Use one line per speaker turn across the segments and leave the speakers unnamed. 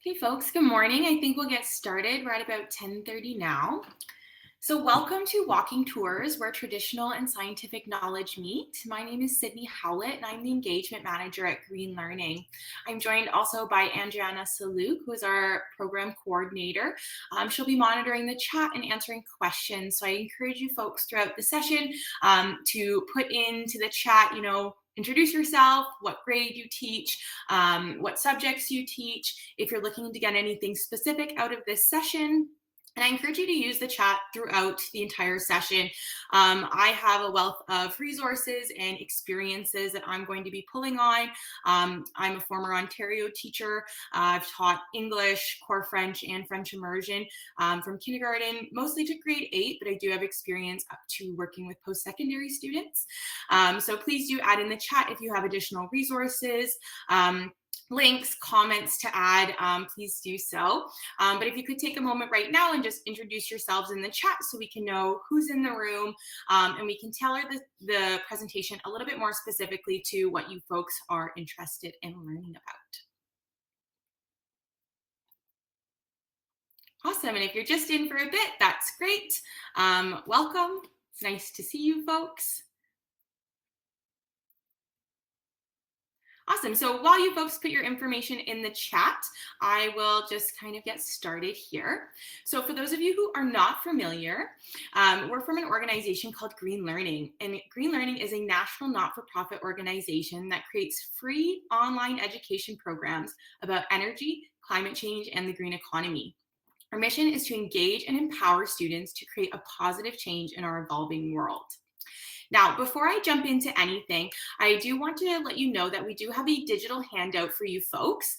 Okay, folks, good morning. I think we'll get started right about 10:30 now. So welcome to Walking Tours, where traditional and scientific knowledge meet. My name is Sidney Howlett, and I'm the engagement manager at GreenLearning. I'm joined also by Andriana Saluk, who is our program coordinator. She'll be monitoring the chat and answering questions. So I encourage you folks throughout the session to put into the chat, introduce yourself, what grade you teach, what subjects you teach, if you're looking to get anything specific out of this session. And I encourage you to use the chat throughout the entire session. I have a wealth of resources and experiences that I'm going to be pulling on. I'm a former Ontario teacher. I've taught English, core French, and French immersion from kindergarten, mostly to grade 8, but I do have experience up to working with post-secondary students. So please do add in the chat if you have additional resources. Links, comments to add, please do so. But if you could take a moment right now and just introduce yourselves in the chat so we can know who's in the room and we can tailor the presentation a little bit more specifically to what you folks are interested in learning about. Awesome, and if you're just in for a bit, that's great. Welcome, it's nice to see you folks. Awesome. So while you folks put your information in the chat, I will just kind of get started here. So for those of you who are not familiar, we're from an organization called GreenLearning. And GreenLearning is a national not-for-profit organization that creates free online education programs about energy, climate change, and the green economy. Our mission is to engage and empower students to create a positive change in our evolving world. Now, before I jump into anything, I do want to let you know that we do have a digital handout for you folks.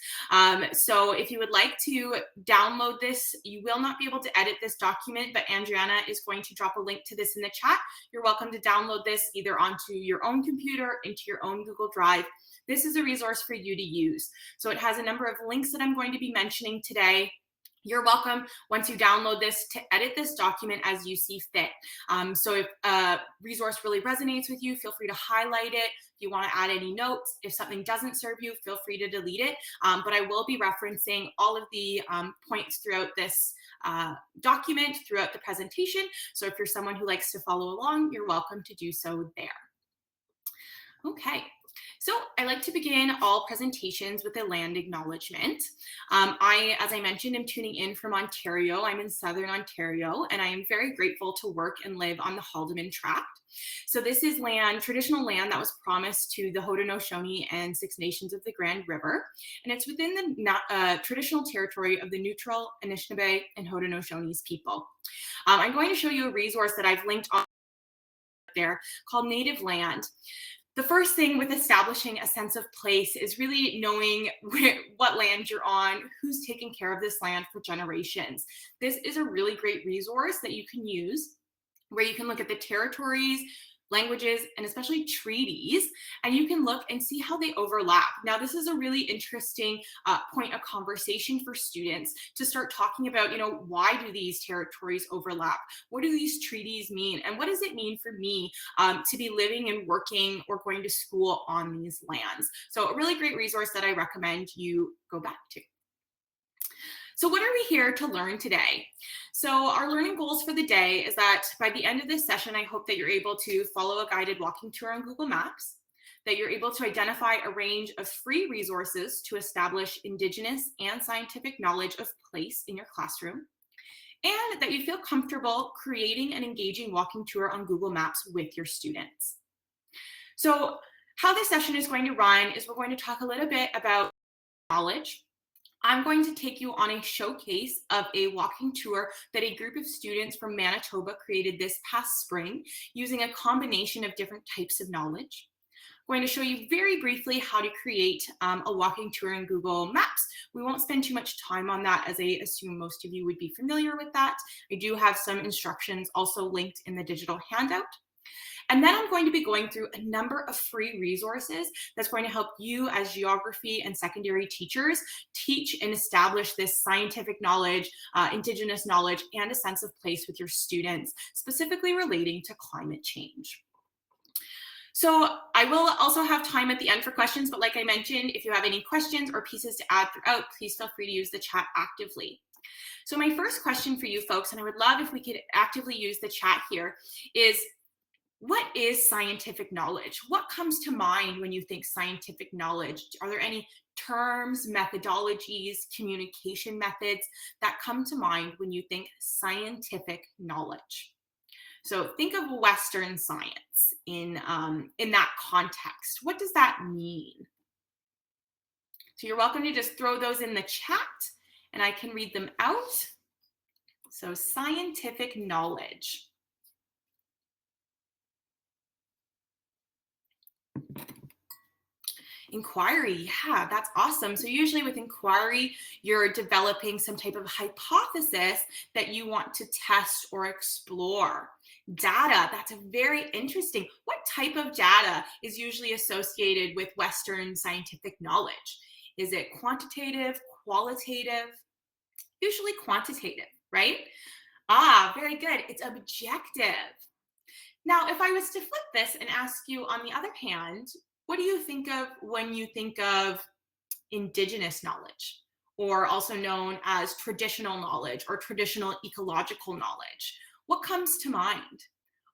So if you would like to download this, you will not be able to edit this document, but Andriana is going to drop a link to this in the chat. You're welcome to download this either onto your own computer, into your own Google Drive. This is a resource for you to use. So it has a number of links that I'm going to be mentioning today. You're welcome, once you download this, to edit this document as you see fit. So if a resource really resonates with you, feel free to highlight it. If you want to add any notes, if something doesn't serve you, feel free to delete it. But I will be referencing all of the points throughout this document, throughout the presentation. So if you're someone who likes to follow along, you're welcome to do so there. Okay. So I like to begin all presentations with a land acknowledgement. As I mentioned, am tuning in from Ontario. I'm in Southern Ontario, and I am very grateful to work and live on the Haldimand Tract. So this is land, traditional land that was promised to the Haudenosaunee and Six Nations of the Grand River, and it's within the traditional territory of the Neutral, Anishinaabe, and Haudenosaunee people. I'm going to show you a resource that I've linked on there called Native Land. The first thing with establishing a sense of place is really knowing what land you're on, who's taking care of this land for generations. This is a really great resource that you can use where you can look at the territories, languages, and especially treaties, and you can look and see how they overlap. Now, this is a really interesting point of conversation for students to start talking about, why do these territories overlap? What do these treaties mean? And what does it mean for me to be living and working or going to school on these lands? So a really great resource that I recommend you go back to. So what are we here to learn today? So our learning goals for the day is that by the end of this session, I hope that you're able to follow a guided walking tour on Google Maps, that you're able to identify a range of free resources to establish Indigenous and scientific knowledge of place in your classroom, and that you feel comfortable creating an engaging walking tour on Google Maps with your students. So how this session is going to run is we're going to talk a little bit about knowledge. I'm going to take you on a showcase of a walking tour that a group of students from Manitoba created this past spring using a combination of different types of knowledge. I'm going to show you very briefly how to create a walking tour in Google Maps. We won't spend too much time on that, as I assume most of you would be familiar with that. I do have some instructions also linked in the digital handout. And then I'm going to be going through a number of free resources that's going to help you as geography and secondary teachers teach and establish this scientific knowledge, Indigenous knowledge, and a sense of place with your students, specifically relating to climate change. So I will also have time at the end for questions, but like I mentioned, if you have any questions or pieces to add throughout, please feel free to use the chat actively. So my first question for you folks, and I would love if we could actively use the chat here, is what is scientific knowledge? What comes to mind when you think scientific knowledge? Are there any terms, methodologies, communication methods that come to mind when you think scientific knowledge? So think of Western science in that context. What does that mean? So you're welcome to just throw those in the chat and I can read them out. So scientific knowledge. Inquiry, yeah, that's awesome. So usually with inquiry, you're developing some type of hypothesis that you want to test or explore. Data, that's a very interesting. What type of data is usually associated with Western scientific knowledge? Is it quantitative, qualitative? Usually quantitative, right? Ah, very good. It's objective. Now, if I was to flip this and ask you on the other hand, what do you think of when you think of Indigenous knowledge, or also known as traditional knowledge or traditional ecological knowledge? What comes to mind?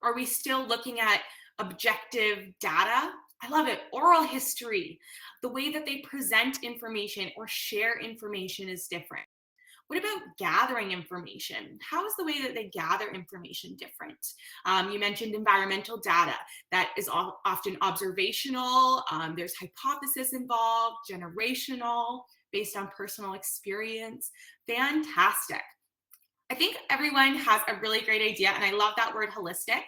Are we still looking at objective data? I love it. Oral history, the way that they present information or share information is different. What about gathering information? How is the way that they gather information different? You mentioned environmental data. That is often observational. There's hypothesis involved, generational, based on personal experience. Fantastic. I think everyone has a really great idea, and I love that word holistic.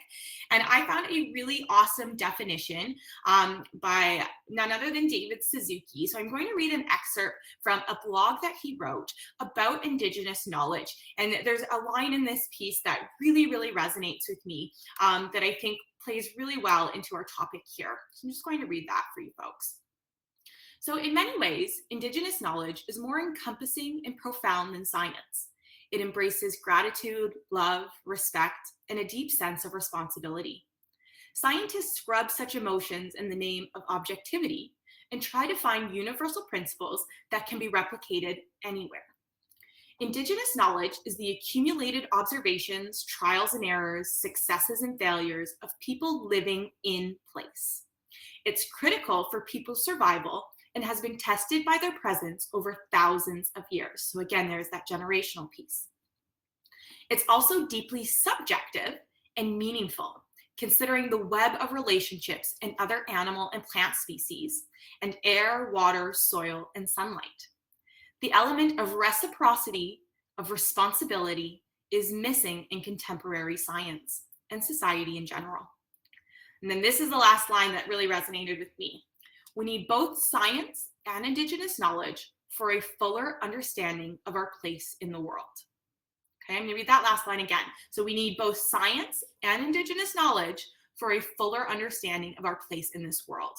And I found a really awesome definition by none other than David Suzuki. So I'm going to read an excerpt from a blog that he wrote about Indigenous knowledge. And there's a line in this piece that really, really resonates with me that I think plays really well into our topic here. So I'm just going to read that for you folks. So in many ways, Indigenous knowledge is more encompassing and profound than science. It embraces gratitude, love, respect, and a deep sense of responsibility. Scientists scrub such emotions in the name of objectivity and try to find universal principles that can be replicated anywhere. Indigenous knowledge is the accumulated observations, trials and errors, successes and failures of people living in place. It's critical for people's survival and has been tested by their presence over thousands of years. So again, there's that generational piece. It's also deeply subjective and meaningful, considering the web of relationships in other animal and plant species, and air, water, soil, and sunlight. The element of reciprocity, of responsibility, is missing in contemporary science and society in general. And then this is the last line that really resonated with me. We need both science and Indigenous knowledge for a fuller understanding of our place in the world. Okay, I'm going to read that last line again. So we need both science and Indigenous knowledge for a fuller understanding of our place in this world.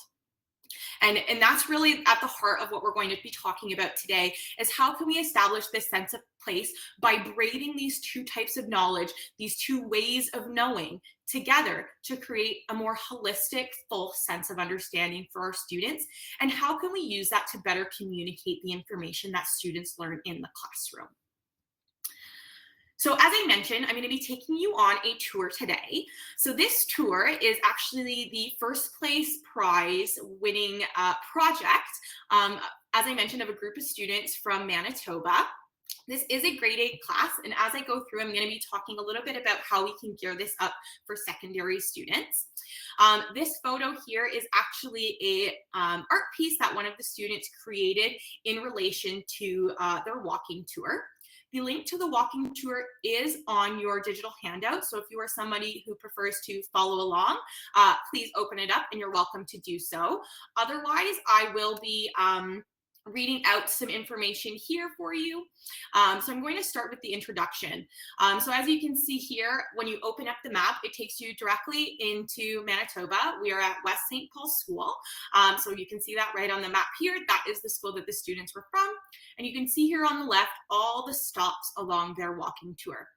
And that's really at the heart of what we're going to be talking about today, is how can we establish this sense of place by braiding these two types of knowledge, these two ways of knowing together to create a more holistic, full sense of understanding for our students? And how can we use that to better communicate the information that students learn in the classroom? So as I mentioned, I'm going to be taking you on a tour today. So this tour is actually the first place prize winning project, as I mentioned, of a group of students from Manitoba. This is a grade 8 class, and as I go through, I'm going to be talking a little bit about how we can gear this up for secondary students. This photo here is actually a art piece that one of the students created in relation to their walking tour. The link to the walking tour is on your digital handout. So if you are somebody who prefers to follow along, please open it up and you're welcome to do so. Otherwise, I will be reading out some information here for you. So I'm going to start with the introduction. So as you can see here, when you open up the map, it takes you directly into Manitoba. We are at West St. Paul School. So you can see that right on the map here. That is the school that the students were from. And you can see here on the left all the stops along their walking tour.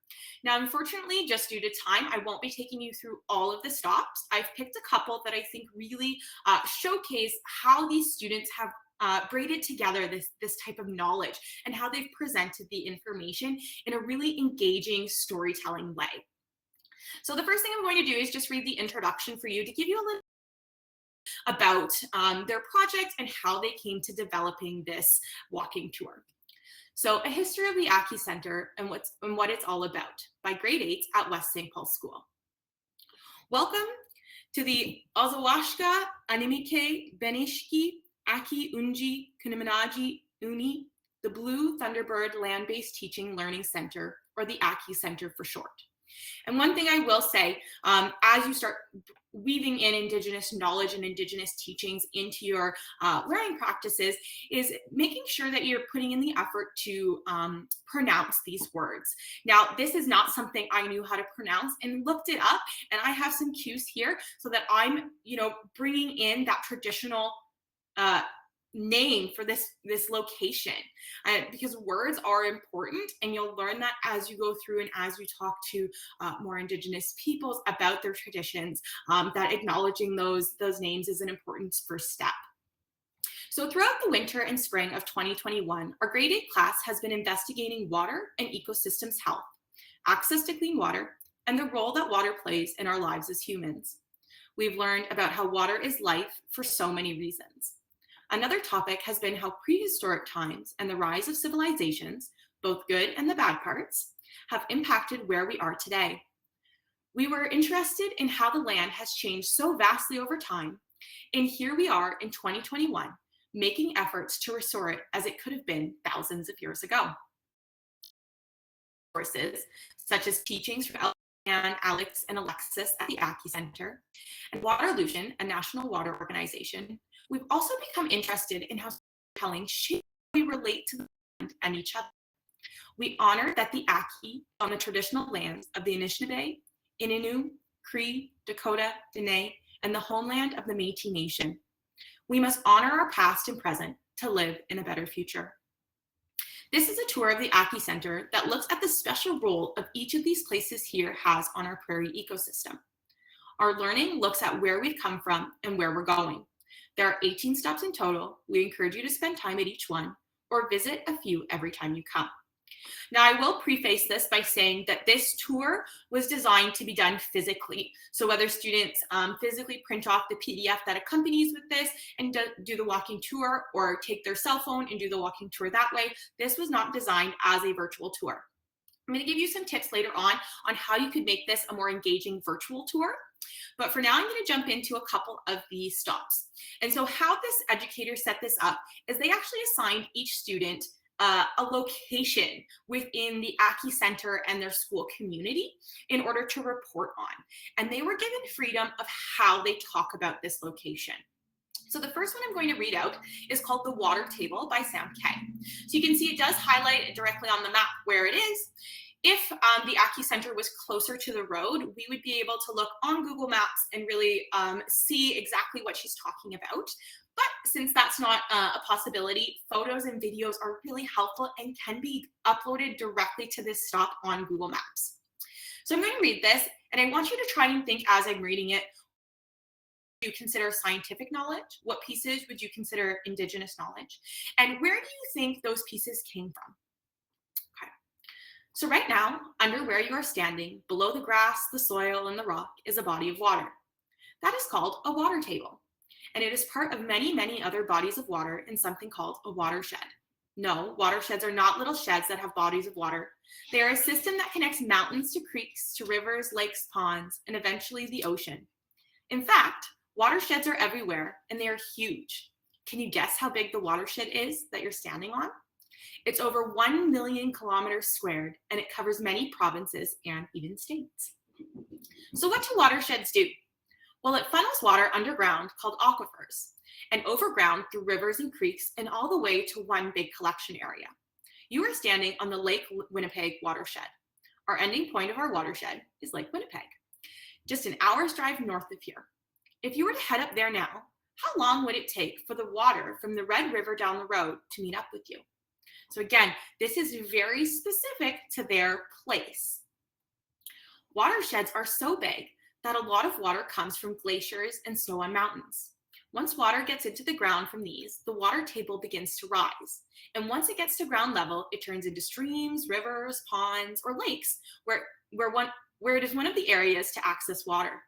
Now, unfortunately, just due to time, I won't be taking you through all of the stops. I've picked a couple that I think really showcase how these students have braided together this type of knowledge and how they've presented the information in a really engaging storytelling way. So the first thing I'm going to do is just read the introduction for you to give you a little about their project and how they came to developing this walking tour. So, A History of the Aki Center and what it's all about by grade 8 at West St. Paul School. Welcome to the Ozawashka Animike Benishki Aki Unji Kunaminaji Uni, the Blue Thunderbird Land-Based Teaching Learning Center, or the Aki Center for short. And one thing I will say, as you start weaving in Indigenous knowledge and Indigenous teachings into your learning practices, is making sure that you're putting in the effort to pronounce these words. Now, this is not something I knew how to pronounce and looked it up, and I have some cues here so that I'm, bringing in that traditional name for this location, because words are important, and you'll learn that as you go through and as you talk to more Indigenous peoples about their traditions, that acknowledging those names is an important first step. So throughout the winter and spring of 2021, our grade 8 class has been investigating water and ecosystems health, access to clean water, and the role that water plays in our lives as humans. We've learned about how water is life for so many reasons. Another topic has been how prehistoric times and the rise of civilizations, both good and the bad parts, have impacted where we are today. We were interested in how the land has changed so vastly over time, and here we are in 2021, making efforts to restore it as it could have been thousands of years ago. Sources such as teachings from and Alex and Alexis at the Aki Center, and Waterlution, a national water organization. We've also become interested in how storytelling shapes how we relate to the land and each other. We honor that the Aki on the traditional lands of the Anishinaabe, Innu, Cree, Dakota, Dene, and the homeland of the Métis Nation. We must honor our past and present to live in a better future. This is a tour of the Aki Center that looks at the special role of each of these places here has on our prairie ecosystem. Our learning looks at where we've come from and where we're going. There are 18 stops in total. We encourage you to spend time at each one or visit a few every time you come. Now, I will preface this by saying that this tour was designed to be done physically. So whether students physically print off the PDF that accompanies with this and do the walking tour, or take their cell phone and do the walking tour that way, this was not designed as a virtual tour. I'm going to give you some tips later on how you could make this a more engaging virtual tour. But for now, I'm going to jump into a couple of the stops. And so how this educator set this up is they actually assigned each student a location within the Aki Center and their school community in order to report on. And they were given freedom of how they talk about this location. So the first one I'm going to read out is called The Water Table by Sam K. So you can see it does highlight directly on the map where it is. If the Aki Center was closer to the road, we would be able to look on Google Maps and really see exactly what she's talking about. But since that's not a possibility, photos and videos are really helpful and can be uploaded directly to this stop on Google Maps. So I'm going to read this, and I want you to try and think as I'm reading it. You consider scientific knowledge? What pieces would you consider Indigenous knowledge? And where do you think those pieces came from? Okay. So right now, under where you are standing, below the grass, the soil, and the rock, is a body of water. That is called a water table. And it is part of many, many other bodies of water in something called a watershed. No, watersheds are not little sheds that have bodies of water. They are a system that connects mountains to creeks, to rivers, lakes, ponds, and eventually the ocean. In fact, watersheds are everywhere, and they are huge. Can you guess how big the watershed is that you're standing on? It's over 1 million kilometers squared, and it covers many provinces and even states. So what do watersheds do? Well, it funnels water underground called aquifers and overground through rivers and creeks and all the way to one big collection area. You are standing on the Lake Winnipeg watershed. Our ending point of our watershed is Lake Winnipeg, just an hour's drive north of here. If you were to head up there now, how long would it take for the water from the Red River down the road to meet up with you? So again, this is very specific to their place. Watersheds are so big that a lot of water comes from glaciers and snow on mountains. Once water gets into the ground from these, the water table begins to rise. And once it gets to ground level, it turns into streams, rivers, ponds, or lakes, where it is one of the areas to access water.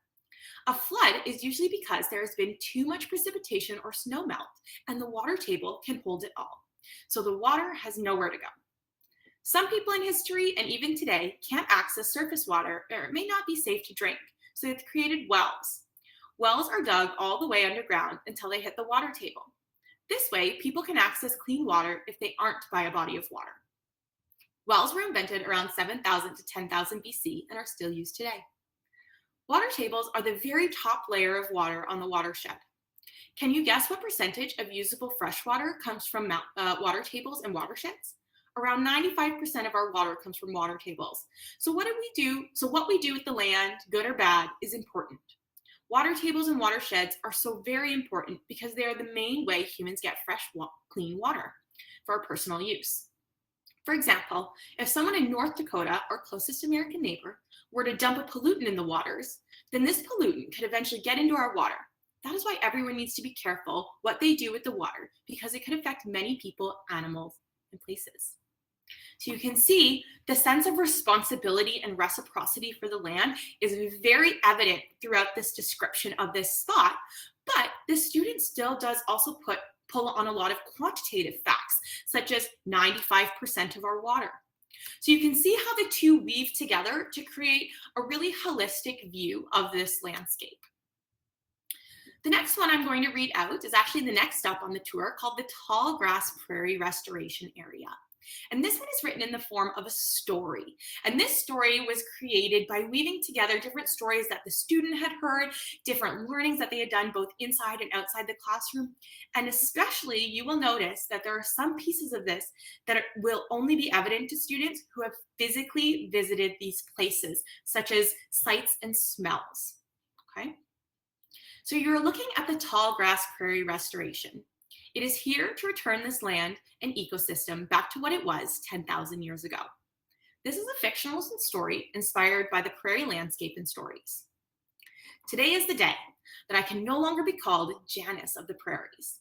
A flood is usually because there has been too much precipitation or snow melt, and the water table can hold it all. So the water has nowhere to go. Some people in history and even today can't access surface water, or it may not be safe to drink, so they've created wells. Wells are dug all the way underground until they hit the water table. This way, people can access clean water if they aren't by a body of water. Wells were invented around 7,000 to 10,000 BC and are still used today. Water tables are the very top layer of water on the watershed. Can you guess what percentage of usable fresh water comes from water tables and watersheds? Around 95% of our water comes from water tables. So what we do with the land, good or bad, is important. Water tables and watersheds are so very important because they are the main way humans get fresh, clean water for our personal use. For example, if someone in North Dakota, our closest American neighbor, were to dump a pollutant in the waters, then this pollutant could eventually get into our water. That is why everyone needs to be careful what they do with the water, because it could affect many people, animals, and places. So you can see the sense of responsibility and reciprocity for the land is very evident throughout this description of this spot, but the student still does also pull on a lot of quantitative facts, such as 95% of our water. So you can see how the two weave together to create a really holistic view of this landscape. The next one I'm going to read out is actually the next stop on the tour, called the Tall Grass Prairie Restoration Area. And this one is written in the form of a story. And this story was created by weaving together different stories that the student had heard, different learnings that they had done both inside and outside the classroom. And especially, you will notice that there are some pieces of this that will only be evident to students who have physically visited these places, such as sights and smells. Okay? So you're looking at the Tall Grass Prairie Restoration. It is here to return this land and ecosystem back to what it was 10,000 years ago. This is a fictional story inspired by the prairie landscape and stories. Today is the day that I can no longer be called Janice of the prairies.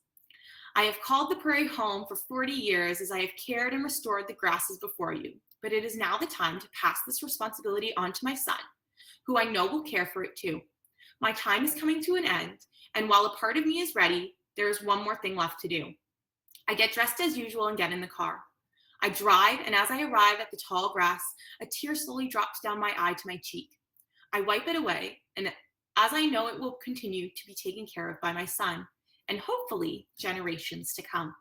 I have called the prairie home for 40 years as I have cared and restored the grasses before you, but it is now the time to pass this responsibility on to my son, who I know will care for it too. My time is coming to an end, and while a part of me is ready, there is one more thing left to do. I get dressed as usual and get in the car. I drive, and as I arrive at the tall grass, a tear slowly drops down my eye to my cheek. I wipe it away, and as I know it will continue to be taken care of by my son, and hopefully generations to come.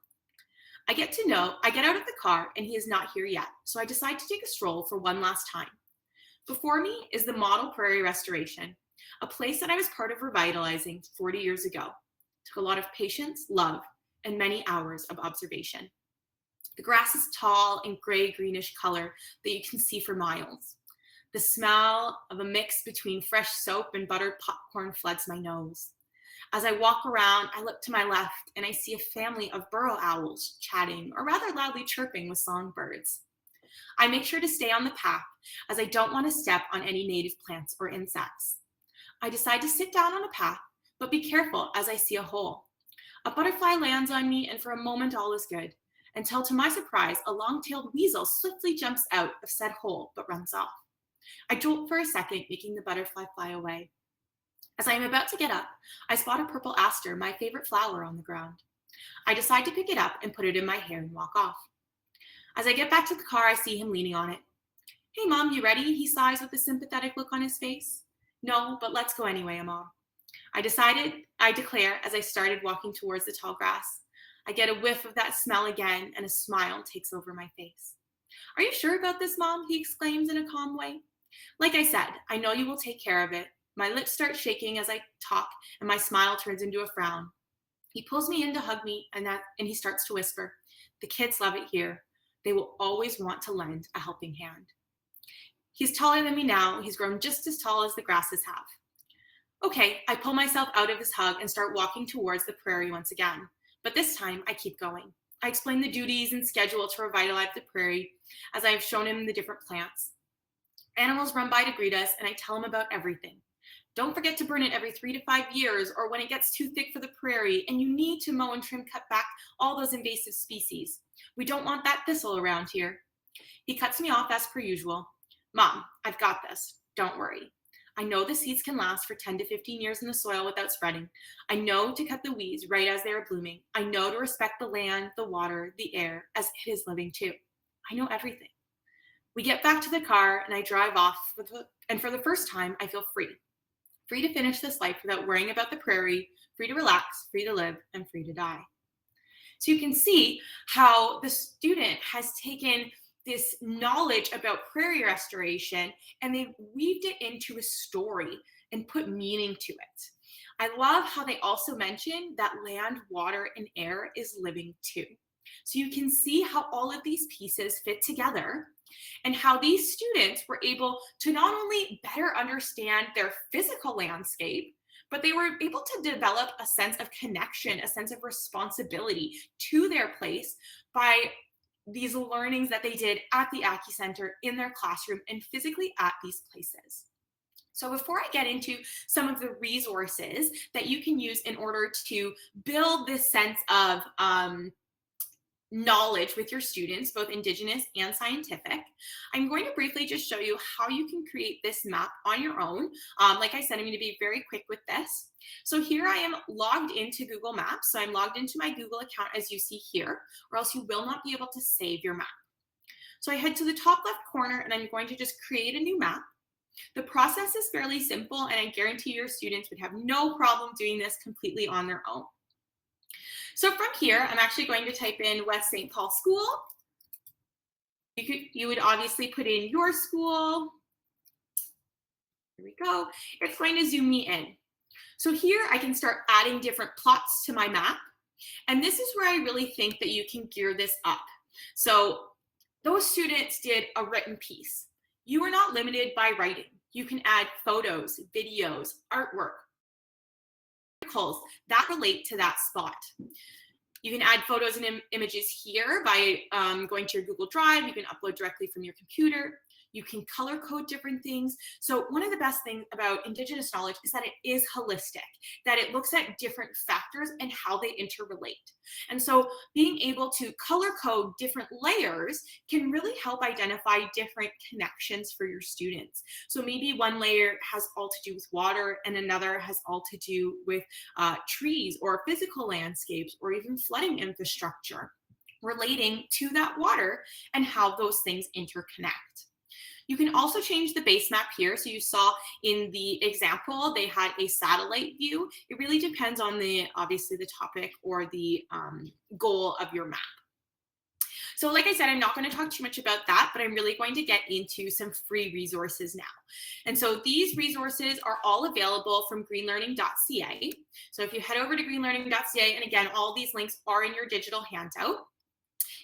I get out of the car, and he is not here yet, so I decide to take a stroll for one last time. Before me is the Model Prairie Restoration, a place that I was part of revitalizing 40 years ago. It took a lot of patience, love, and many hours of observation. The grass is tall and gray-greenish color that you can see for miles. The smell of a mix between fresh soap and buttered popcorn floods my nose. As I walk around, I look to my left and I see a family of burrow owls chatting or rather loudly chirping with songbirds. I make sure to stay on the path as I don't want to step on any native plants or insects. I decide to sit down on a path, but be careful as I see a hole. A butterfly lands on me, and for a moment all is good, until to my surprise, a long-tailed weasel swiftly jumps out of said hole, but runs off. I jolt for a second, making the butterfly fly away. As I am about to get up, I spot a purple aster, my favorite flower, on the ground. I decide to pick it up and put it in my hair and walk off. As I get back to the car, I see him leaning on it. "Hey, Mom, you ready?" he sighs with a sympathetic look on his face. "No, but let's go anyway, Mom." I declare as I started walking towards the tall grass. I get a whiff of that smell again, and a smile takes over my face. "Are you sure about this, Mom?" he exclaims in a calm way. "Like I said, I know you will take care of it." My lips start shaking as I talk, and my smile turns into a frown. He pulls me in to hug me, and he starts to whisper, "The kids love it here. They will always want to lend a helping hand." He's taller than me now. He's grown just as tall as the grasses have. Okay, I pull myself out of his hug and start walking towards the prairie once again. But this time, I keep going. I explain the duties and schedule to revitalize the prairie as I have shown him the different plants. Animals run by to greet us, and I tell them about everything. Don't forget to burn it every 3 to 5 years or when it gets too thick for the prairie, and you need to mow and trim, cut back all those invasive species. We don't want that thistle around here. He cuts me off as per usual. Mom, I've got this. Don't worry. I know the seeds can last for 10 to 15 years in the soil without spreading. I know to cut the weeds right as they are blooming. I know to respect the land, the water, the air, as it is living too. I know everything. We get back to the car and I drive off, and for the first time, I feel free. Free to finish this life without worrying about the prairie, free to relax, free to live, and free to die. So you can see how the student has taken this knowledge about prairie restoration and they've weaved it into a story and put meaning to it. I love how they also mention that land, water, and air is living too. So you can see how all of these pieces fit together and how these students were able to not only better understand their physical landscape, but they were able to develop a sense of connection, a sense of responsibility to their place by these learnings that they did at the Aki Center, in their classroom, and physically at these places. So before I get into some of the resources that you can use in order to build this sense of knowledge with your students, both Indigenous and scientific, I'm going to briefly just show you how you can create this map on your own. Like I said, I'm going to be very quick with this. So here I am logged into Google Maps. So I'm logged into my Google account as you see here, or else you will not be able to save your map. So I head to the top left corner and I'm going to just create a new map. The process is fairly simple and I guarantee your students would have no problem doing this completely on their own. So from here, I'm actually going to type in West St. Paul School. You would obviously put in your school. Here we go. It's going to zoom me in. So here I can start adding different plots to my map. And this is where I really think that you can gear this up. So those students did a written piece. You are not limited by writing. You can add photos, videos, artwork, articles that relate to that spot. You can add photos and images here by going to your Google Drive. You can upload directly from your computer. You can color code different things. So one of the best things about Indigenous knowledge is that it is holistic, that it looks at different factors and how they interrelate. And so being able to color code different layers can really help identify different connections for your students. So maybe one layer has all to do with water and another has all to do with trees or physical landscapes or even flooding infrastructure relating to that water and how those things interconnect. You can also change the base map here. So you saw in the example, they had a satellite view. It really depends on obviously the topic or the goal of your map. So like I said, I'm not going to talk too much about that, but I'm really going to get into some free resources now. And so these resources are all available from greenlearning.ca. So if you head over to greenlearning.ca, and again, all these links are in your digital handout,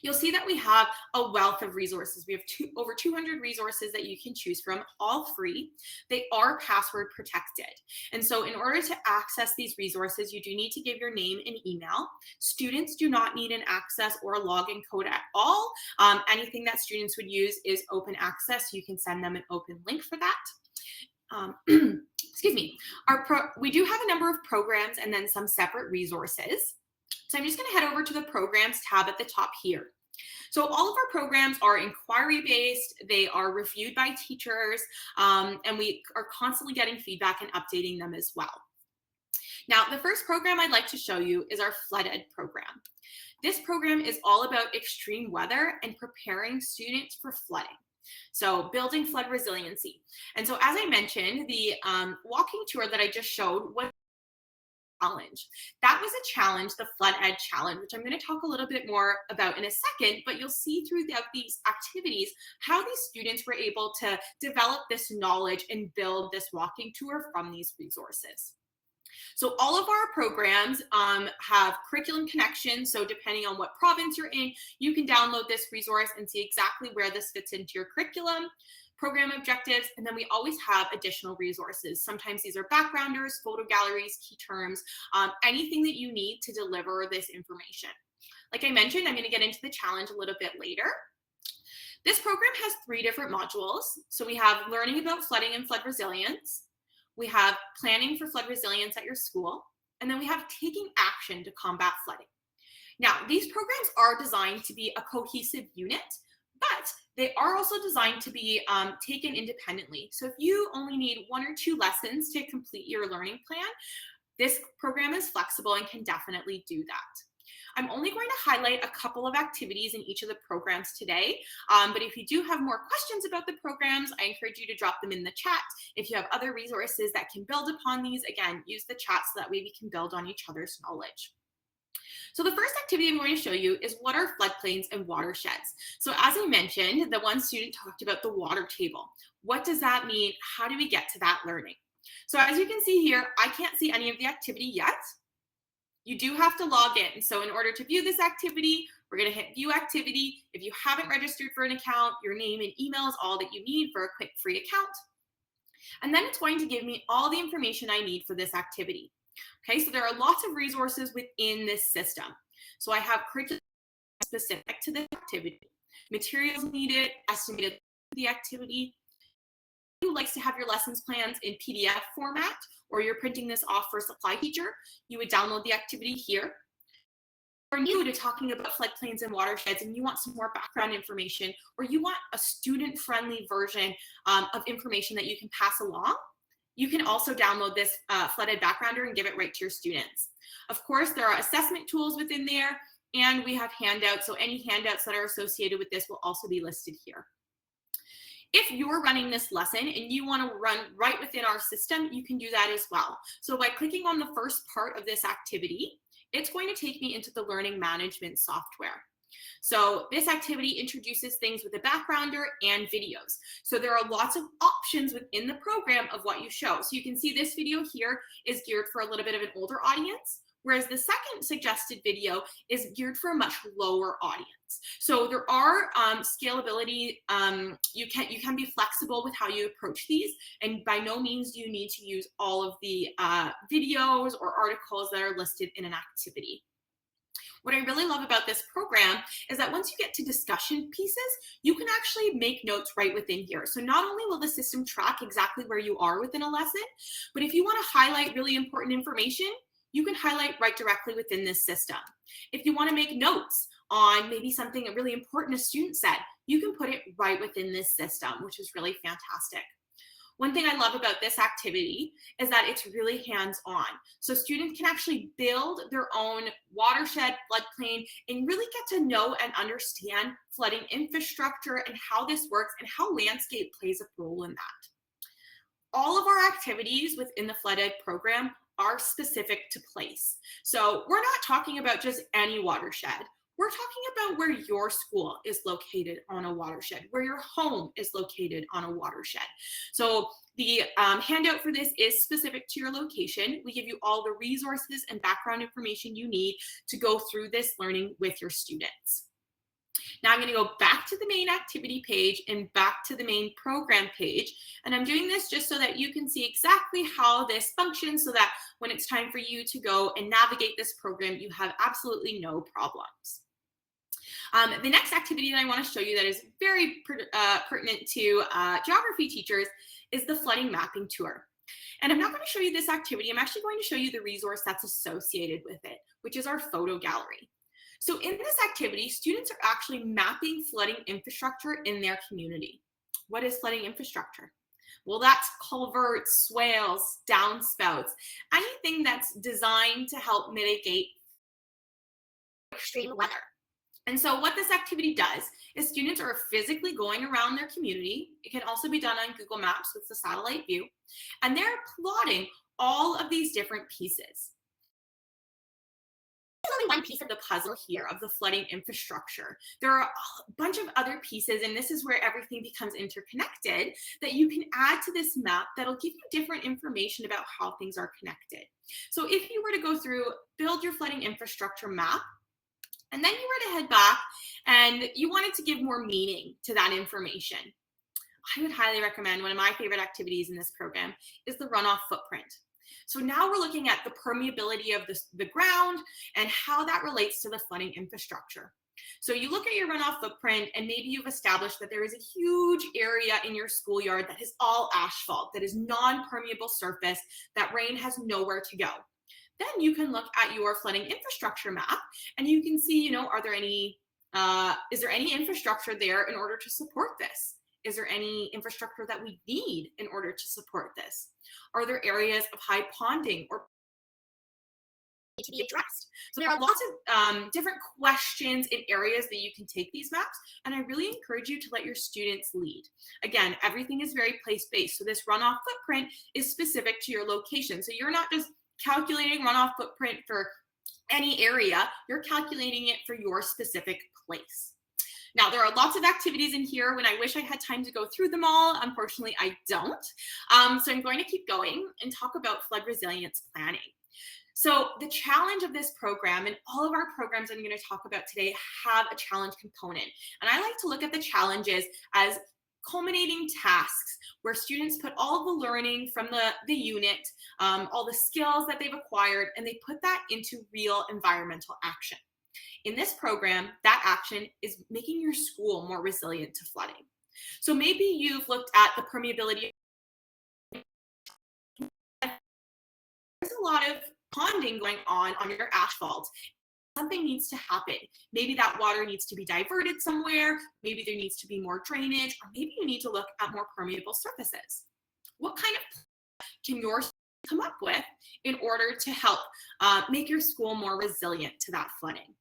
you'll see that we have a wealth of resources. We have over 200 resources that you can choose from, all free. They are password protected. And so in order to access these resources, you do need to give your name and email. Students do not need an access or a login code at all. Anything that students would use is open access. You can send them an open link for that. Excuse me. We do have a number of programs and then some separate resources. So I'm just going to head over to the programs tab at the top here. So all of our programs are inquiry-based, they are reviewed by teachers, and we are constantly getting feedback and updating them as well. Now, the first program I'd like to show you is our Flood Ed program. This program is all about extreme weather and preparing students for flooding. So building flood resiliency. And so as I mentioned, the walking tour that I just showed was challenge. That was a challenge, the Flood Ed challenge, which I'm going to talk a little bit more about in a second, but you'll see throughout these activities how these students were able to develop this knowledge and build this walking tour from these resources. So all of our programs have curriculum connections. So depending on what province you're in, you can download this resource and see exactly where this fits into your curriculum, program objectives, and then we always have additional resources. Sometimes these are backgrounders, photo galleries, key terms, anything that you need to deliver this information. Like I mentioned, I'm going to get into the challenge a little bit later. This program has 3 different modules. So we have learning about flooding and flood resilience. We have planning for flood resilience at your school. And then we have taking action to combat flooding. Now, these programs are designed to be a cohesive unit, but they are also designed to be taken independently. So if you only need 1 or 2 lessons to complete your learning plan, this program is flexible and can definitely do that. I'm only going to highlight a couple of activities in each of the programs today, but if you do have more questions about the programs, I encourage you to drop them in the chat. If you have other resources that can build upon these, again, use the chat so that way we can build on each other's knowledge. So the first activity I'm going to show you is what are floodplains and watersheds. So as I mentioned, the one student talked about the water table. What does that mean? How do we get to that learning? So as you can see here, I can't see any of the activity yet. You do have to log in. So in order to view this activity, we're going to hit view activity. If you haven't registered for an account, your name and email is all that you need for a quick free account. And then it's going to give me all the information I need for this activity. Okay, so there are lots of resources within this system. So I have curriculum specific to this activity, materials needed, estimated the activity. Who likes to have your lessons plans in PDF format, or you're printing this off for a supply teacher, you would download the activity here. Or new to talking about floodplains and watersheds and you want some more background information, or you want a student-friendly version of information that you can pass along, you can also download this flooded backgrounder and give it right to your students. Of course, there are assessment tools within there, and we have handouts. So any handouts that are associated with this will also be listed here. If you're running this lesson and you want to run right within our system, you can do that as well. So by clicking on the first part of this activity, it's going to take me into the learning management software. So this activity introduces things with a backgrounder and videos. So there are lots of options within the program of what you show. So you can see this video here is geared for a little bit of an older audience, whereas the second suggested video is geared for a much lower audience. So there are scalability. You can be flexible with how you approach these, and by no means do you need to use all of the videos or articles that are listed in an activity. What I really love about this program is that once you get to discussion pieces, you can actually make notes right within here. So not only will the system track exactly where you are within a lesson, but if you want to highlight really important information, you can highlight right directly within this system. If you want to make notes on maybe something really important a student said, you can put it right within this system, which is really fantastic. One thing I love about this activity is that it's really hands-on. So students can actually build their own watershed, floodplain, and really get to know and understand flooding infrastructure and how this works and how landscape plays a role in that. All of our activities within the Flood Ed program are specific to place. So we're not talking about just any watershed. We're talking about where your school is located on a watershed, where your home is located on a watershed. So the handout for this is specific to your location. We give you all the resources and background information you need to go through this learning with your students. Now I'm going to go back to the main activity page and back to the main program page. And I'm doing this just so that you can see exactly how this functions, so that when it's time for you to go and navigate this program, you have absolutely no problems. The next activity that I want to show you that is very pertinent to geography teachers is the flooding mapping tour. And I'm not going to show you this activity. I'm actually going to show you the resource that's associated with it, which is our photo gallery. So in this activity, students are actually mapping flooding infrastructure in their community. What is flooding infrastructure? Well, that's culverts, swales, downspouts, anything that's designed to help mitigate extreme weather. And so what this activity does is students are physically going around their community. It can also be done on Google Maps with the satellite view, and they're plotting all of these different pieces. There's only one piece of the puzzle here of the flooding infrastructure. There are a bunch of other pieces, and this is where everything becomes interconnected, that you can add to this map that'll give you different information about how things are connected. So if you were to go through, build your flooding infrastructure map, and then you were to head back and you wanted to give more meaning to that information, I would highly recommend one of my favorite activities in this program is the runoff footprint. So now we're looking at the permeability of the ground and how that relates to the flooding infrastructure. So you look at your runoff footprint and maybe you've established that there is a huge area in your schoolyard that is all asphalt, that is non-permeable surface, that rain has nowhere to go. Then you can look at your flooding infrastructure map and you can see, are there is there any infrastructure there in order to support this? Is there any infrastructure that we need in order to support this? Are there areas of high ponding or to be addressed? So there are lots of different questions in areas that you can take these maps, and I really encourage you to let your students lead. Again, everything is very place-based, so this runoff footprint is specific to your location. So you're not just calculating runoff footprint for any area, you're calculating it for your specific place. Now, there are lots of activities in here when I wish I had time to go through them all. Unfortunately, I don't. So I'm going to keep going and talk about flood resilience planning. So the challenge of this program, and all of our programs I'm going to talk about today have a challenge component. And I like to look at the challenges as culminating tasks where students put all the learning from the unit, all the skills that they've acquired, and they put that into real environmental action. In this program, that action is making your school more resilient to flooding. So maybe you've looked at the permeability. There's a lot of ponding going on your asphalt. Something needs to happen. Maybe that water needs to be diverted somewhere. Maybe there needs to be more drainage, or maybe you need to look at more permeable surfaces. What kind of can your school come up with in order to help make your school more resilient to that flooding?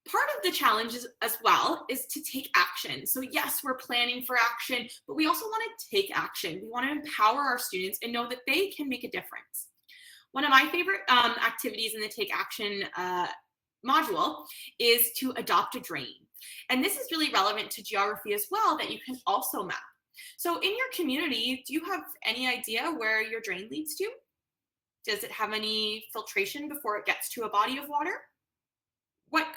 Part of the challenge as well is to take action. So yes, we're planning for action, but we also want to take action. We want to empower our students and know that they can make a difference. One of my favorite activities in the Take Action module is to adopt a drain. And this is really relevant to geography as well, that you can also map. So in your community, do you have any idea where your drain leads to? Does it have any filtration before it gets to a body of water? What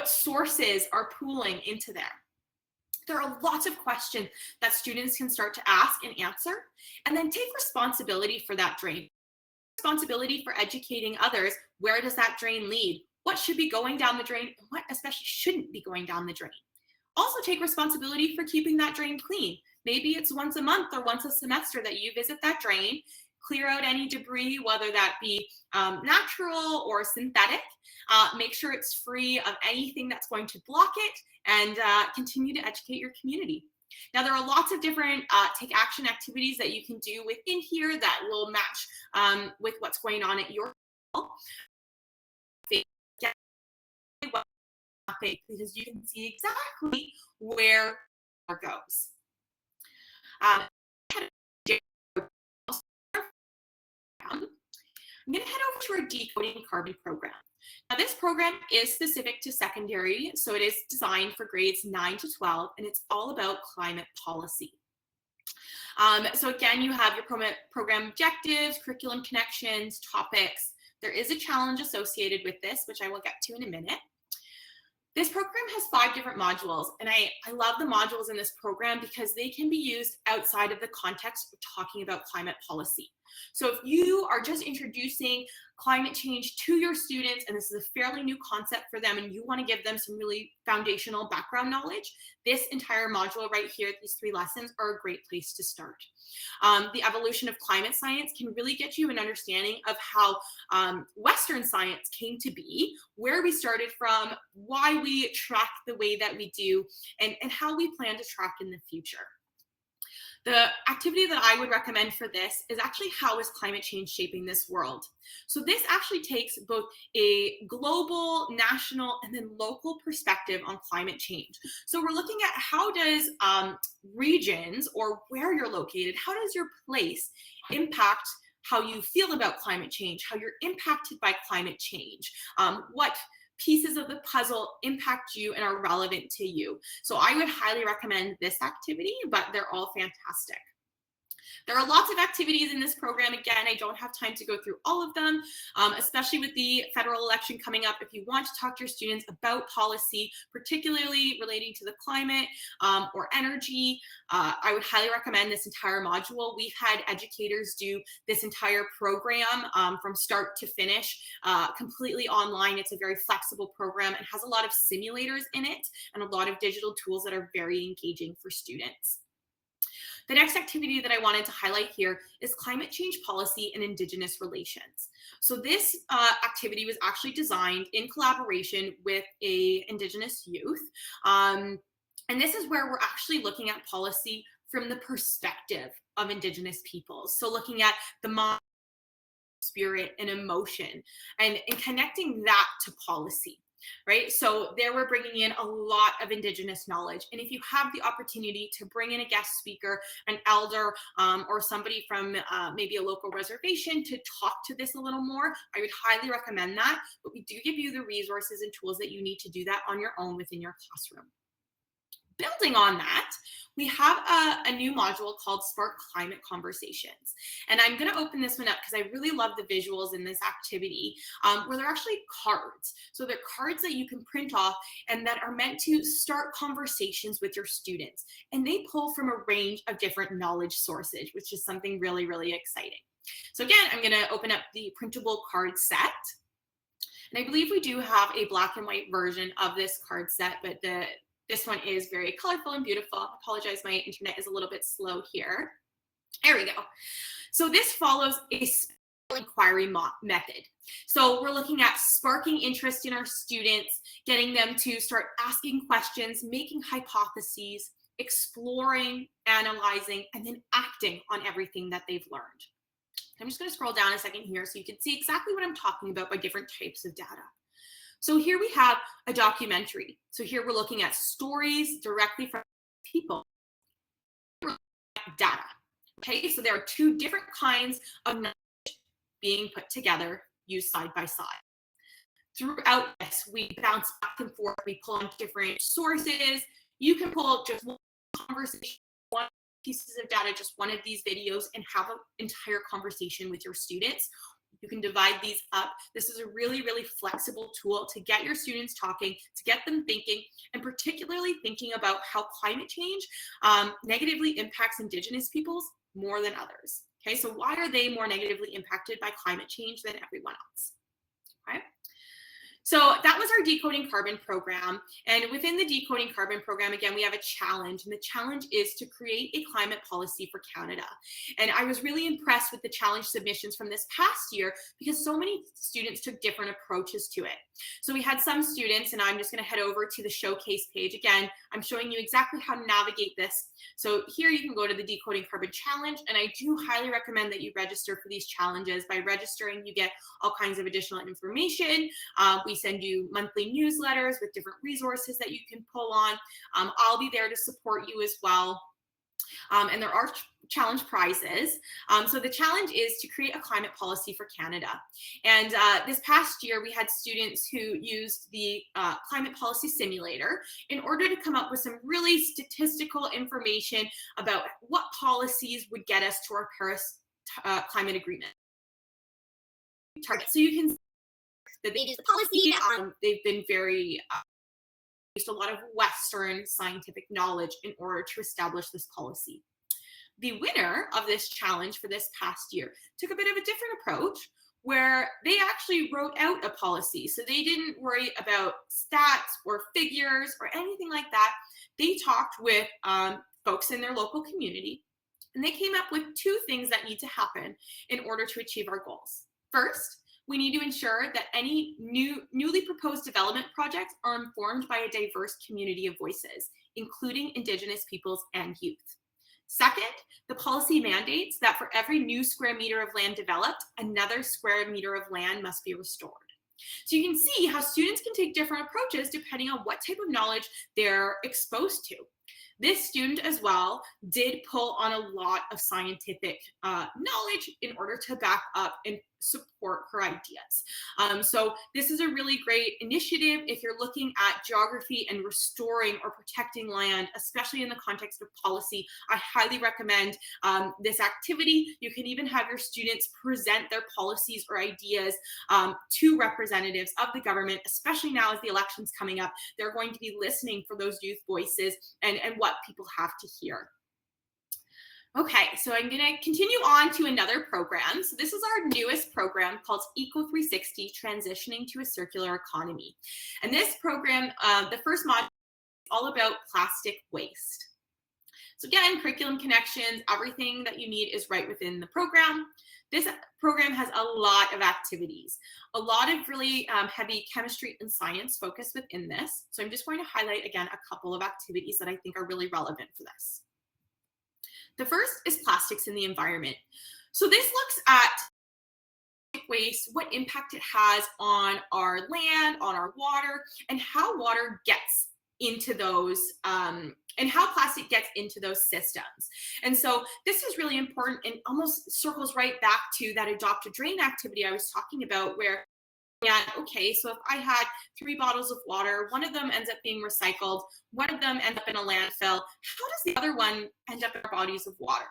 sources are pooling into there? There are lots of questions that students can start to ask and answer, and then take responsibility for that drain. Responsibility for educating others. Where does that drain lead? What should be going down the drain, and what especially shouldn't be going down the drain? Also take responsibility for keeping that drain clean. Maybe it's once a month or once a semester that you visit that drain, clear out any debris, whether that be natural or synthetic. Make sure it's free of anything that's going to block it, and continue to educate your community. Now, there are lots of different take action activities that you can do within here that will match with what's going on at your school. Because you can see exactly where it goes. I'm going to head over to our Decoding Carbon program. Now, this program is specific to secondary, so it is designed for grades 9 to 12, and it's all about climate policy. So again, you have your program objectives, curriculum connections, topics. There is a challenge associated with this, which I will get to in a minute. This program has 5 different modules, and I love the modules in this program because they can be used outside of the context of talking about climate policy. So if you are just introducing climate change to your students, and this is a fairly new concept for them, and you want to give them some really foundational background knowledge, this entire module right here, these 3 lessons, are a great place to start. The evolution of climate science can really get you an understanding of how Western science came to be, where we started from, why we track the way that we do, and how we plan to track in the future. The activity that I would recommend for this is actually how is climate change shaping this world? So this actually takes both a global, national, and then local perspective on climate change. So we're looking at how does regions, or where you're located, how does your place impact how you feel about climate change, how you're impacted by climate change, what pieces of the puzzle impact you and are relevant to you. So I would highly recommend this activity, but they're all fantastic. There are lots of activities in this program. Again, I don't have time to go through all of them, especially with the federal election coming up. If you want to talk to your students about policy, particularly relating to the climate or energy, I would highly recommend this entire module. We've had educators do this entire program from start to finish completely online. It's a very flexible program. It has a lot of simulators in it and a lot of digital tools that are very engaging for students. The next activity that I wanted to highlight here is climate change policy and Indigenous relations. So this activity was actually designed in collaboration with a Indigenous youth. And this is where we're actually looking at policy from the perspective of Indigenous peoples. So looking at the mind, spirit, and emotion, and connecting that to policy. Right? So there we're bringing in a lot of Indigenous knowledge. And if you have the opportunity to bring in a guest speaker, an elder, or somebody from maybe a local reservation to talk to this a little more, I would highly recommend that. But we do give you the resources and tools that you need to do that on your own within your classroom. Building on that, we have a new module called Spark Climate Conversations. And I'm going to open this one up because I really love the visuals in this activity where they're actually cards. So they're cards that you can print off and that are meant to start conversations with your students. And they pull from a range of different knowledge sources, which is something really, really exciting. So again, I'm going to open up the printable card set. And I believe we do have a black and white version of this card set, but this one is very colorful and beautiful. I apologize, my internet is a little bit slow here. There we go. So this follows a inquiry method. So we're looking at sparking interest in our students, getting them to start asking questions, making hypotheses, exploring, analyzing, and then acting on everything that they've learned. I'm just going to scroll down a second here so you can see exactly what I'm talking about by different types of data. So here we have a documentary. So here we're looking at stories directly from people. Data. Okay, so there are two different kinds of knowledge being put together, used side by side. Throughout this, we bounce back and forth. We pull on different sources. You can pull just one conversation, one pieces of data, just one of these videos, and have an entire conversation with your students. You can divide these up. This is a really, really flexible tool to get your students talking, to get them thinking, and particularly thinking about how climate change negatively impacts Indigenous peoples more than others. Okay, so why are they more negatively impacted by climate change than everyone else? Okay. So that was our Decoding Carbon program. And within the Decoding Carbon program, again, we have a challenge. And the challenge is to create a climate policy for Canada. And I was really impressed with the challenge submissions from this past year because so many students took different approaches to it. So we had some students, and I'm just going to head over to the showcase page. Again, I'm showing you exactly how to navigate this. So here you can go to the Decoding Carbon Challenge. And I do highly recommend that you register for these challenges. By registering, you get all kinds of additional information. We send you monthly newsletters with different resources that you can pull on. I'll be there to support you as well. And there are challenge prizes. So the challenge is to create a climate policy for Canada. And this past year, we had students who used the climate policy simulator in order to come up with some really statistical information about what policies would get us to our Paris climate agreement target. So you can see that they use the policy. They've been very used a lot of Western scientific knowledge in order to establish this policy. The winner of this challenge for this past year took a bit of a different approach where they actually wrote out a policy. So they didn't worry about stats or figures or anything like that. They talked with folks in their local community, and they came up with two things that need to happen in order to achieve our goals. First, we need to ensure that any newly proposed development projects are informed by a diverse community of voices, including Indigenous peoples and youth. Second, the policy mandates that for every new square meter of land developed, another square meter of land must be restored. So you can see how students can take different approaches depending on what type of knowledge they're exposed to. This student as well did pull on a lot of scientific knowledge in order to back up and support her ideas. So this is a really great initiative if you're looking at geography and restoring or protecting land, especially in the context of policy. I highly recommend this activity. You can even have your students present their policies or ideas to representatives of the government, especially now as the election's coming up. They're going to be listening for those youth voices and what people have to hear. Okay, so I'm gonna continue on to another program. So this is our newest program called Eco 360, Transitioning to a Circular Economy. And this program, the first module is all about plastic waste. So again, curriculum connections, everything that you need is right within the program. This program has a lot of activities, a lot of really heavy chemistry and science focus within this. So I'm just going to highlight again a couple of activities that I think are really relevant for this. The first is plastics in the environment. So this looks at waste, what impact it has on our land, on our water, and how water gets into those, and how plastic gets into those systems. And so this is really important and almost circles right back to that adopt a drain activity I was talking about, where okay, so if I had 3 bottles of water, one of them ends up being recycled, one of them ends up in a landfill, how does the other one end up in our bodies of water?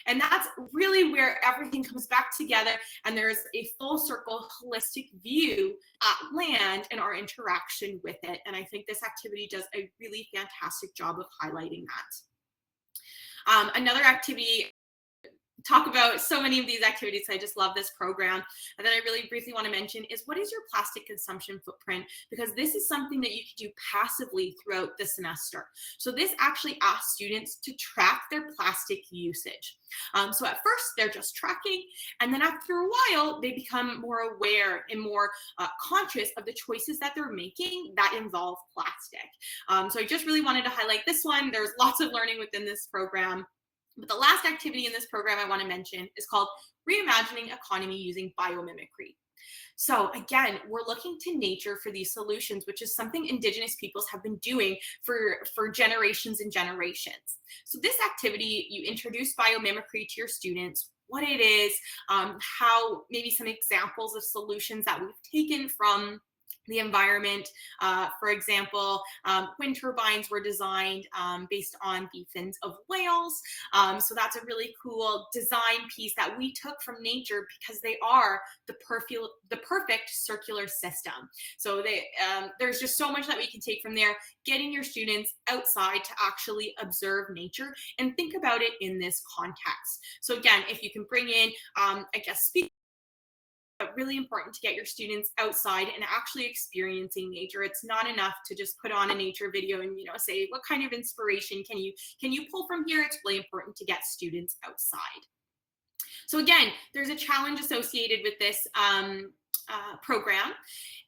And that's really where everything comes back together, and there's a full circle holistic view at land and our interaction with it. And I think this activity does a really fantastic job of highlighting that. Another activity, talk about so many of these activities. I just love this program. And then I really briefly want to mention is, what is your plastic consumption footprint? Because this is something that you can do passively throughout the semester. So this actually asks students to track their plastic usage. So at first they're just tracking, and then after a while they become more aware and more conscious of the choices that they're making that involve plastic. So I just really wanted to highlight this one. There's lots of learning within this program. But the last activity in this program I want to mention is called Reimagining Economy Using Biomimicry. So again, we're looking to nature for these solutions, which is something Indigenous peoples have been doing for generations and generations. So this activity, you introduce biomimicry to your students, what it is, how maybe some examples of solutions that we've taken from the environment. For example, wind turbines were designed based on the fins of whales. So that's a really cool design piece that we took from nature, because they are the perfect circular system. So there's just so much that we can take from there, getting your students outside to actually observe nature and think about it in this context. So again, if you can bring in, I guess, speakers, really important to get your students outside and actually experiencing nature. It's not enough to just put on a nature video and say, what kind of inspiration can you pull from here? It's really important to get students outside. So again, there's a challenge associated with this program,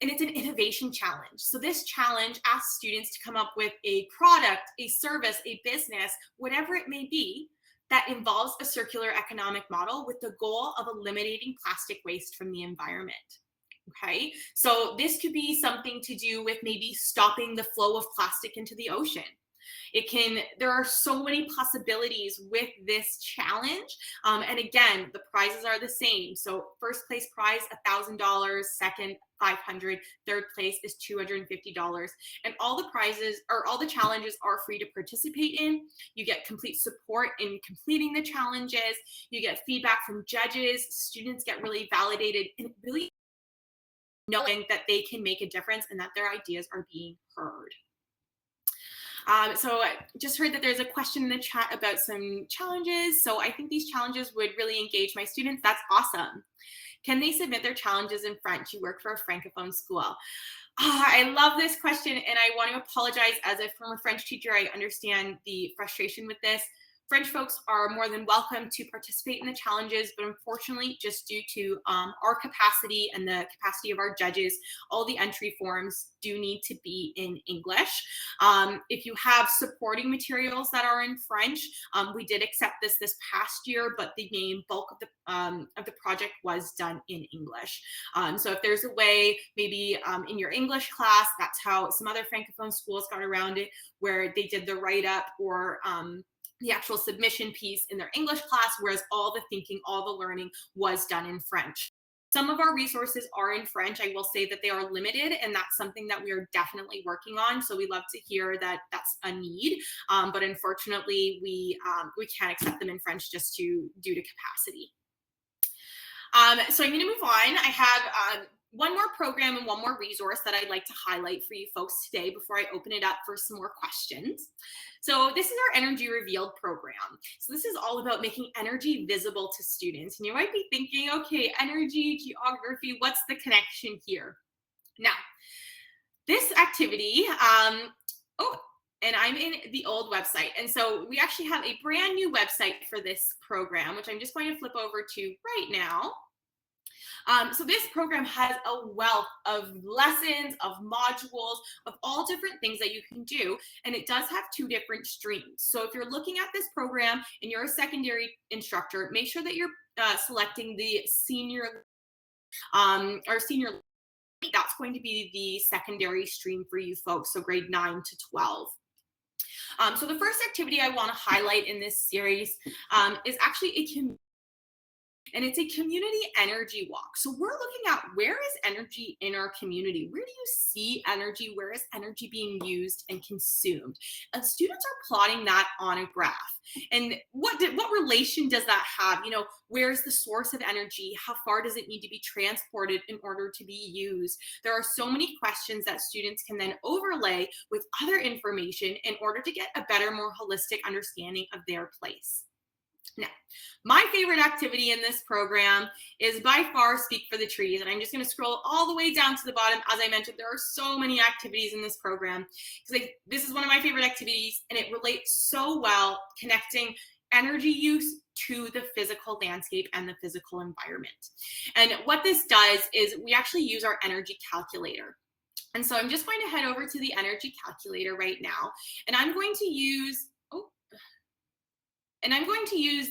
and it's an innovation challenge. So this challenge asks students to come up with a product, a service, a business, whatever it may be, that involves a circular economic model with the goal of eliminating plastic waste from the environment. Okay, so this could be something to do with maybe stopping the flow of plastic into the ocean. There are so many possibilities with this challenge. And again, the prizes are the same. So first place prize, $1,000, second, $500, third place is $250. And all the prizes, or all the challenges, are free to participate in. You get complete support in completing the challenges. You get feedback from judges. Students get really validated and really knowing that they can make a difference and that their ideas are being heard. So I just heard that there's a question in the chat about some challenges. So I think these challenges would really engage my students. That's awesome. Can they submit their challenges in French? You work for a Francophone school. I love this question, and I want to apologize. As a former French teacher, I understand the frustration with this. French folks are more than welcome to participate in the challenges, but unfortunately, just due to our capacity and the capacity of our judges, all the entry forms do need to be in English. If you have supporting materials that are in French, we did accept this past year, but the main bulk of the project was done in English. So if there's a way, maybe in your English class, that's how some other Francophone schools got around it, where they did the write-up or the actual submission piece in their English class, whereas all the thinking, all the learning was done in French. Some of our resources are in French. I will say that they are limited, and that's something that we are definitely working on. So we love to hear that that's a need, but unfortunately, we can't accept them in French just due to capacity. So I'm going to move on. I have one more program and one more resource that I'd like to highlight for you folks today before I open it up for some more questions. So this is our Energy Revealed program. So this is all about making energy visible to students. And you might be thinking, okay, energy, geography, what's the connection here? Now, this activity, and I'm in the old website. And so we actually have a brand new website for this program, which I'm just going to flip over to right now. So this program has a wealth of lessons, of modules, of all different things that you can do. And it does have 2 different streams. So if you're looking at this program and you're a secondary instructor, make sure that you're selecting the senior or senior. That's going to be the secondary stream for you folks. So grade 9 to 12. So the first activity I want to highlight in this series is actually and it's a community energy walk. So we're looking at where is energy in our community? Where do you see energy? Where is energy being used and consumed? And students are plotting that on a graph. And what relation does that have? You know, where's the source of energy? How far does it need to be transported in order to be used? There are so many questions that students can then overlay with other information in order to get a better, more holistic understanding of their place. Now, my favorite activity in this program is by far Speak for the Trees. And I'm just going to scroll all the way down to the bottom. As I mentioned, there are so many activities in this program. This is one of my favorite activities, and it relates so well, connecting energy use to the physical landscape and the physical environment. And what this does is we actually use our energy calculator. And so I'm just going to head over to the energy calculator right now, and I'm going to use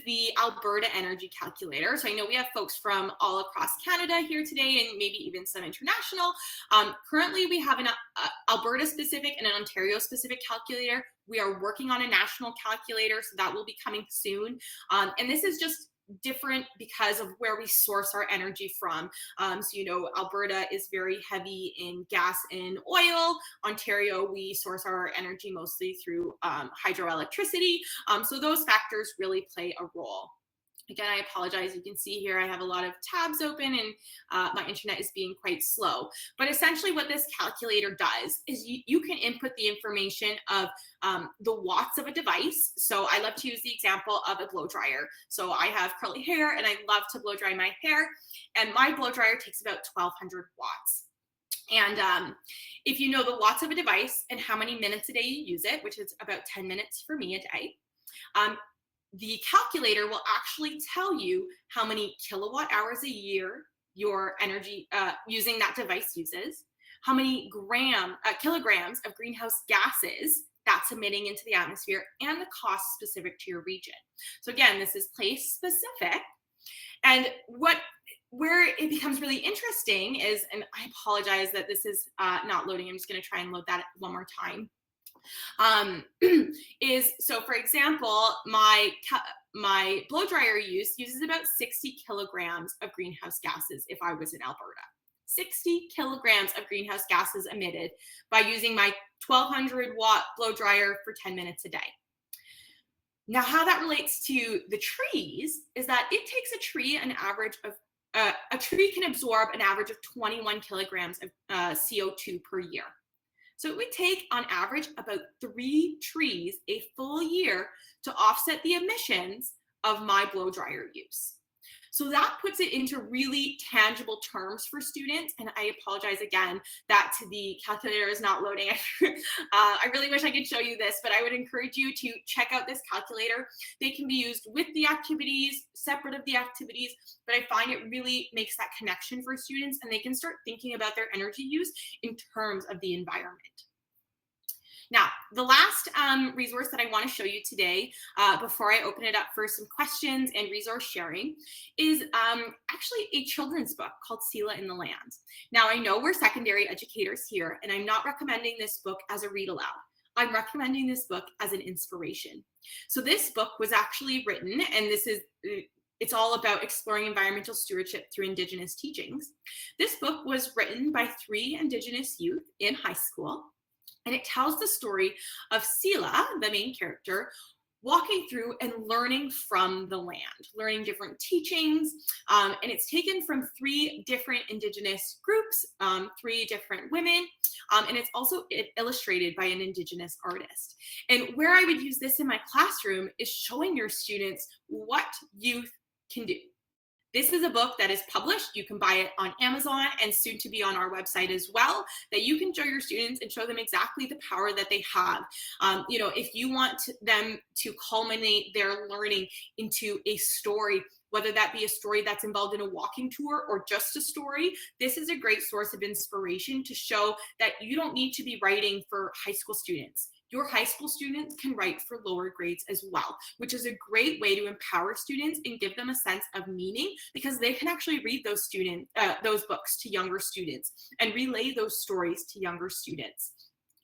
the Alberta Energy Calculator. So I know we have folks from all across Canada here today, and maybe even some international. Currently, we have an Alberta-specific and an Ontario-specific calculator. We are working on a national calculator, so that will be coming soon. And this is just different because of where we source our energy from. So, you know, Alberta is very heavy in gas and oil. Ontario, we source our energy mostly through hydroelectricity. So those factors really play a role. Again, I apologize. You can see here I have a lot of tabs open, and my internet is being quite slow. But essentially what this calculator does is you can input the information of the watts of a device. So I love to use the example of a blow dryer. So I have curly hair, and I love to blow dry my hair. And my blow dryer takes about 1,200 watts. And if you know the watts of a device and how many minutes a day you use it, which is about 10 minutes for me a day, the calculator will actually tell you how many kilowatt hours a year your energy using that device uses, how many kilograms of greenhouse gases that's emitting into the atmosphere, and the cost specific to your region. So again, this is place specific. And where it becomes really interesting is, and I apologize that this is not loading. I'm just going to try and load that one more time. So for example, my blow dryer uses about 60 kilograms of greenhouse gases if I was in Alberta. 60 kilograms of greenhouse gases emitted by using my 1,200 watt blow dryer for 10 minutes a day. Now, how that relates to the trees is that it takes a tree an average of a tree can absorb an average of 21 kilograms of CO2 per year. So it would take, on average, about 3 trees a full year to offset the emissions of my blow dryer use. So that puts it into really tangible terms for students. And I apologize again that the calculator is not loading. I really wish I could show you this, but I would encourage you to check out this calculator. They can be used with the activities, separate of the activities, but I find it really makes that connection for students, and they can start thinking about their energy use in terms of the environment. Now, the last resource that I want to show you today, before I open it up for some questions and resource sharing, is actually a children's book called Seela in the Land. Now, I know we're secondary educators here, and I'm not recommending this book as a read aloud. I'm recommending this book as an inspiration. So this book was actually written, and It's all about exploring environmental stewardship through Indigenous teachings. This book was written by 3 Indigenous youth in high school, and it tells the story of Sila, the main character, walking through and learning from the land, learning different teachings. And it's taken from 3 different Indigenous groups, 3 different women, and it's also illustrated by an Indigenous artist. And where I would use this in my classroom is showing your students what youth can do. This is a book that is published. You can buy it on Amazon and soon to be on our website as well, that you can show your students and show them exactly the power that they have. If you want them to culminate their learning into a story, whether that be a story that's involved in a walking tour or just a story, this is a great source of inspiration to show that you don't need to be writing for high school students. Your high school students can write for lower grades as well, which is a great way to empower students and give them a sense of meaning, because they can actually read those books to younger students and relay those stories to younger students.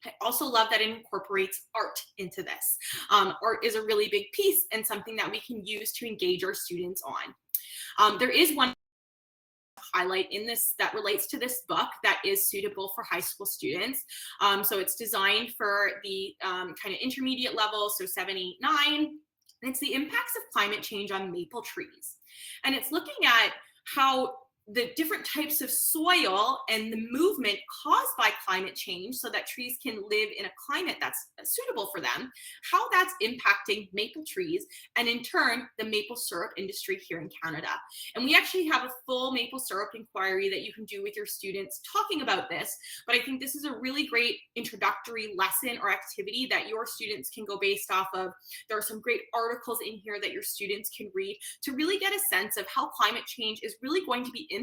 I also love that it incorporates art into this. Art is a really big piece and something that we can use to engage our students on. There is one highlight in this that relates to this book that is suitable for high school students. So it's designed for the kind of intermediate level, so 7, 8, 9. And it's the impacts of climate change on maple trees. And it's looking at how the different types of soil and the movement caused by climate change so that trees can live in a climate that's suitable for them, how that's impacting maple trees, and in turn, the maple syrup industry here in Canada. And we actually have a full maple syrup inquiry that you can do with your students talking about this, but I think this is a really great introductory lesson or activity that your students can go based off of. There are some great articles in here that your students can read to really get a sense of how climate change is really going to be in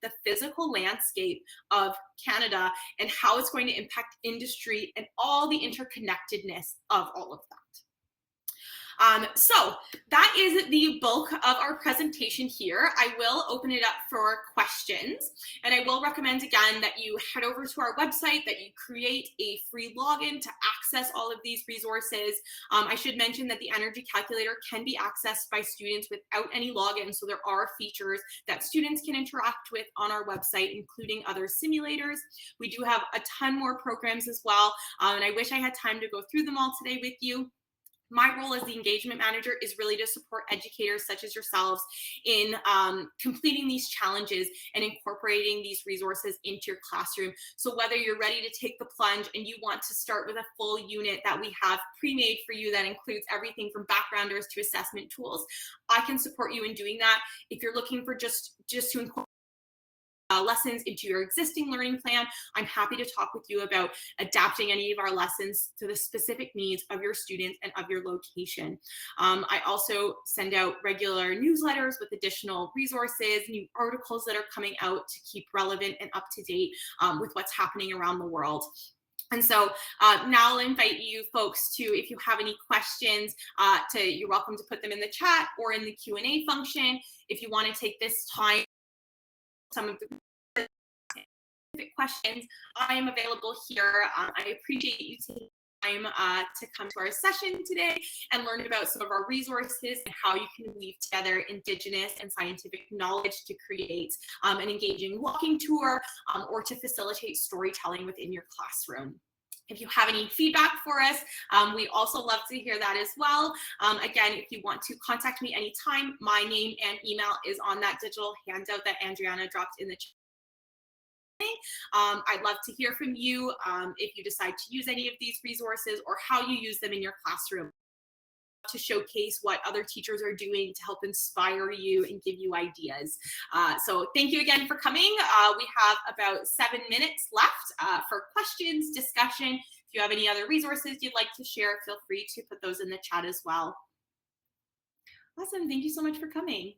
the physical landscape of Canada and how it's going to impact industry and all the interconnectedness of all of that. So that is the bulk of our presentation here. I will open it up for questions, and I will recommend again that you head over to our website, that you create a free login to access all of these resources. I should mention that the energy calculator can be accessed by students without any login, so there are features that students can interact with on our website, including other simulators. We do have a ton more programs as well, and I wish I had time to go through them all today with you. My role as the engagement manager is really to support educators such as yourselves in completing these challenges and incorporating these resources into your classroom. So whether you're ready to take the plunge and you want to start with a full unit that we have pre-made for you that includes everything from backgrounders to assessment tools, I can support you in doing that. If you're looking for just to incorporate lessons into your existing learning plan, I'm happy to talk with you about adapting any of our lessons to the specific needs of your students and of your location. I also send out regular newsletters with additional resources, new articles that are coming out to keep relevant and up to date with what's happening around the world. And so now I'll invite you folks to, if you have any questions, you're welcome to put them in the chat or in the Q&A function. If you want to take this time, some of the questions, I am available here. I appreciate you taking time to come to our session today and learn about some of our resources and how you can weave together Indigenous and scientific knowledge to create an engaging walking tour or to facilitate storytelling within your classroom. If you have any feedback for us, we also love to hear that as well. Again, if you want to contact me anytime, my name and email is on that digital handout that Andriana dropped in the chat. I'd love to hear from you if you decide to use any of these resources or how you use them in your classroom to showcase what other teachers are doing to help inspire you and give you ideas. So thank you again for coming. We have about 7 minutes left for questions, discussion. If you have any other resources you'd like to share, feel free to put those in the chat as well. Awesome, thank you so much for coming.